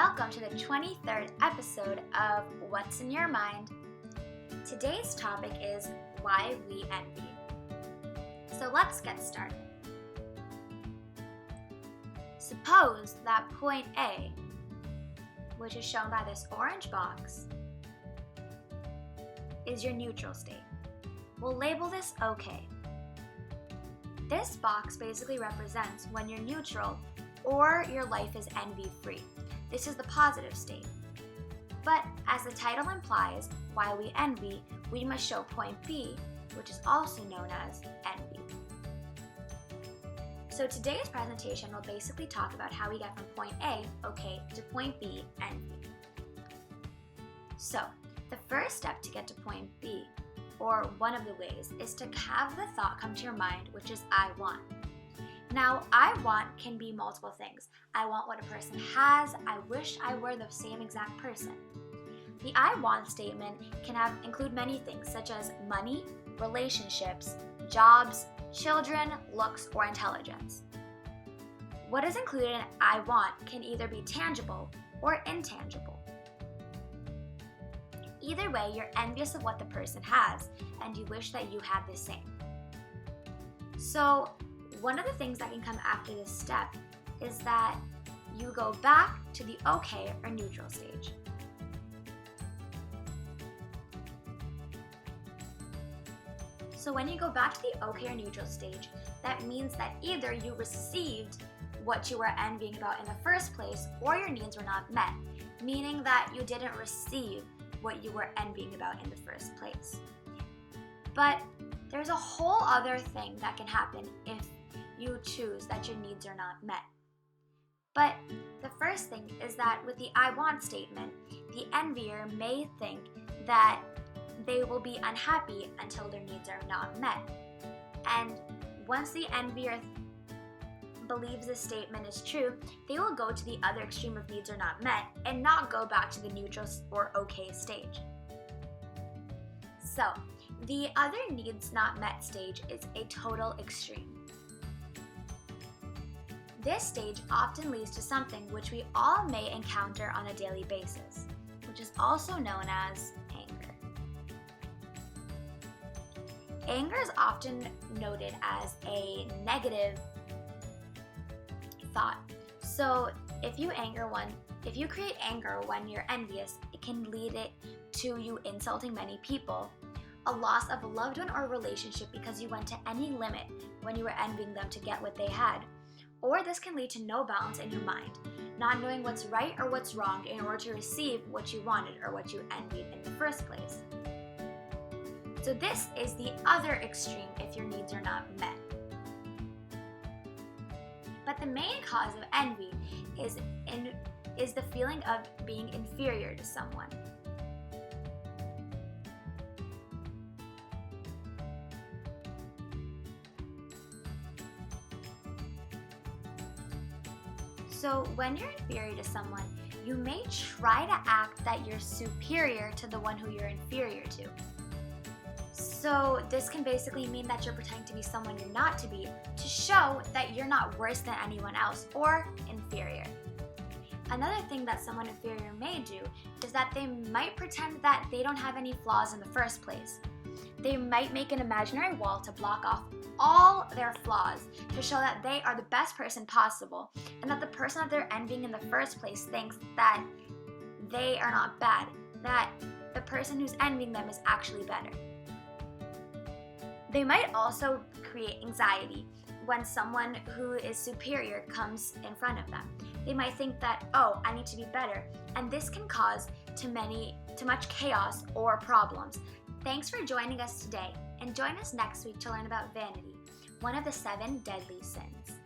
Welcome to the 23rd episode of What's in Your Mind. Today's topic is why we envy. So let's get started. Suppose that point A, which is shown by this orange box, is your neutral state. We'll label this OK. This box basically represents when you're neutral or your life is envy-free. This is the positive state. But as the title implies, why we envy, we must show point B, which is also known as envy. So today's presentation will basically talk about how we get from point A, OK, to point B, envy. So the first step to get to point B, or one of the ways, is to have the thought come to your mind, which is I want. Now, I want can be multiple things. I want what a person has. I wish I were the same exact person. The I want statement can include many things such as money, relationships, jobs, children, looks, or intelligence. What is included in I want can either be tangible or intangible. Either way, you're envious of what the person has and you wish that you had the same. So, one of the things that can come after this step is that you go back to the OK or neutral stage. So when you go back to the OK or neutral stage, that means that either you received what you were envying about in the first place or your needs were not met, meaning that you didn't receive what you were envying about in the first place. But there's a whole other thing that can happen if you choose that your needs are not met. But the first thing is that with the I want statement, the envier may think that they will be unhappy until their needs are not met. And once the envier believes this statement is true, they will go to the other extreme of needs are not met and not go back to the neutral or OK stage. So, the other needs not met stage is a total extreme. This stage often leads to something which we all may encounter on a daily basis, which is also known as anger. Anger is often noted as a negative thought. So if you create anger when you're envious, it can lead it to you insulting many people, a loss of a loved one or relationship because you went to any limit when you were envying them to get what they had. Or this can lead to no balance in your mind, not knowing what's right or what's wrong in order to receive what you wanted or what you envied in the first place. So this is the other extreme if your needs are not met. But the main cause of envy is the feeling of being inferior to someone. So when you're inferior to someone, you may try to act that you're superior to the one who you're inferior to. So this can basically mean that you're pretending to be someone you're not to be to show that you're not worse than anyone else or inferior. Another thing that someone inferior may do is that they might pretend that they don't have any flaws in the first place. They might make an imaginary wall to block off all their flaws to show that they are the best person possible and that the person that they're envying in the first place thinks that they are not bad, that the person who's envying them is actually better. They might also create anxiety when someone who is superior comes in front of them. They might think that, oh, I need to be better, and this can cause too much chaos or problems. Thanks for joining us today, and join us next week to learn about vanity, one of the 7 deadly sins.